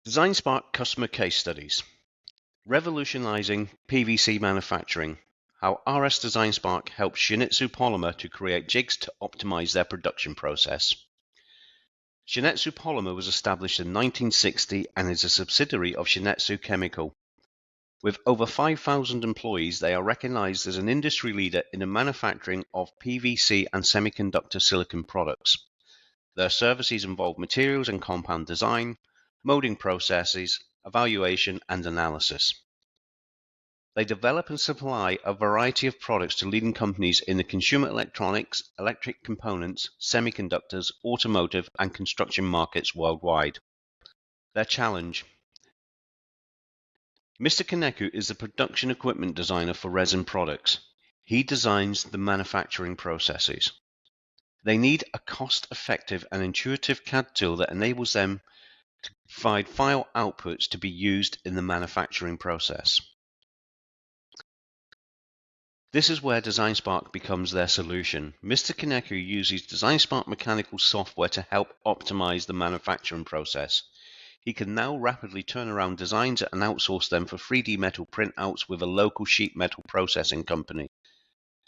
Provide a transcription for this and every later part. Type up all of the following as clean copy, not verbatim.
DesignSpark Customer Case Studies. Revolutionizing PVC manufacturing. How RS DesignSpark helps Shin-Etsu Polymer to create jigs to optimize their production process. Shin-Etsu Polymer was established in 1960 and is a subsidiary of Shin-Etsu Chemical. With over 5,000 employees, they are recognized as an industry leader in the manufacturing of PVC and semiconductor silicon products. Their services involve materials and compound design, molding processes, evaluation, and analysis. They develop and supply a variety of products to leading companies in the consumer electronics, electric components, semiconductors, automotive, and construction markets worldwide. Their challenge. Mr. Kaneko is the production equipment designer for resin products. He designs the manufacturing processes. They need a cost-effective and intuitive CAD tool that enables them to provide file outputs to be used in the manufacturing process. This is where DesignSpark becomes their solution. Mr. Kaneko uses DesignSpark mechanical software to help optimize the manufacturing process. He can now rapidly turn around designs and outsource them for 3D metal printouts with a local sheet metal processing company.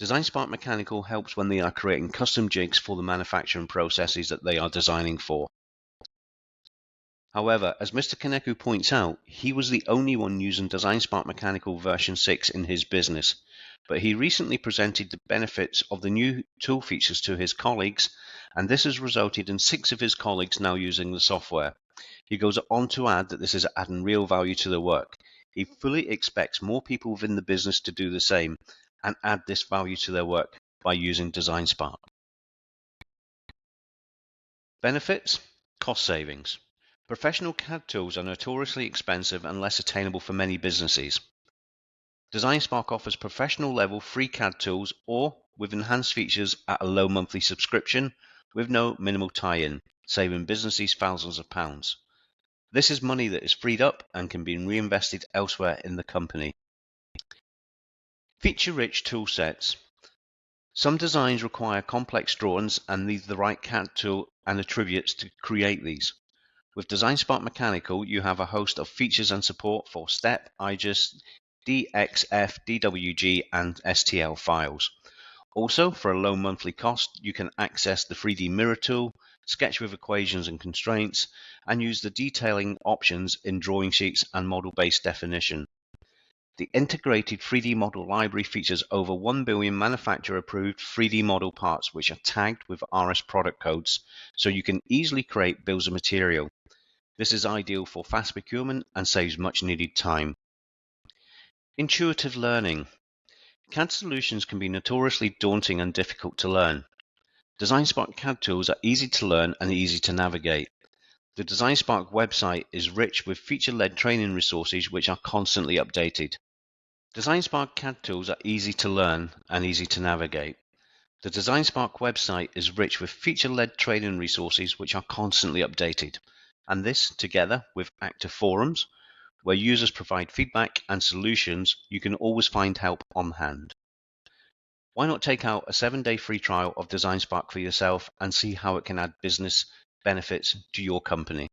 DesignSpark Mechanical helps when they are creating custom jigs for the manufacturing processes that they are designing for. However, as Mr. Kaneko points out, he was the only one using DesignSpark Mechanical version 6 in his business, but he recently presented the benefits of the new tool features to his colleagues, and this has resulted in 6 of his colleagues now using the software. He goes on to add that this is adding real value to their work. He fully expects more people within the business to do the same and add this value to their work by using DesignSpark. Benefits: cost savings. Professional CAD tools are notoriously expensive and less attainable for many businesses. DesignSpark offers professional-level free CAD tools or with enhanced features at a low monthly subscription with no minimal tie-in, saving businesses thousands of pounds. This is money that is freed up and can be reinvested elsewhere in the company. Feature-rich tool sets. Some designs require complex drawings and need the right CAD tool and attributes to create these. With DesignSpark Mechanical, you have a host of features and support for STEP, IGES, DXF, DWG, and STL files. Also, for a low monthly cost, you can access the 3D Mirror tool, sketch with equations and constraints, and use the detailing options in drawing sheets and model-based definition. The integrated 3D model library features over 1 billion manufacturer-approved 3D model parts which are tagged with RS product codes, so you can easily create bills of material. This is ideal for fast procurement and saves much needed time. Intuitive learning. CAD solutions can be notoriously daunting and difficult to learn. DesignSpark CAD tools are easy to learn and easy to navigate. The DesignSpark website is rich with feature-led training resources which are constantly updated. DesignSpark CAD tools are easy to learn and easy to navigate. The DesignSpark website is rich with feature-led training resources which are constantly updated, and this, together with active forums, where users provide feedback and solutions, you can always find help on hand. Why not take out a 7-day free trial of DesignSpark for yourself and see how it can add business benefits to your company?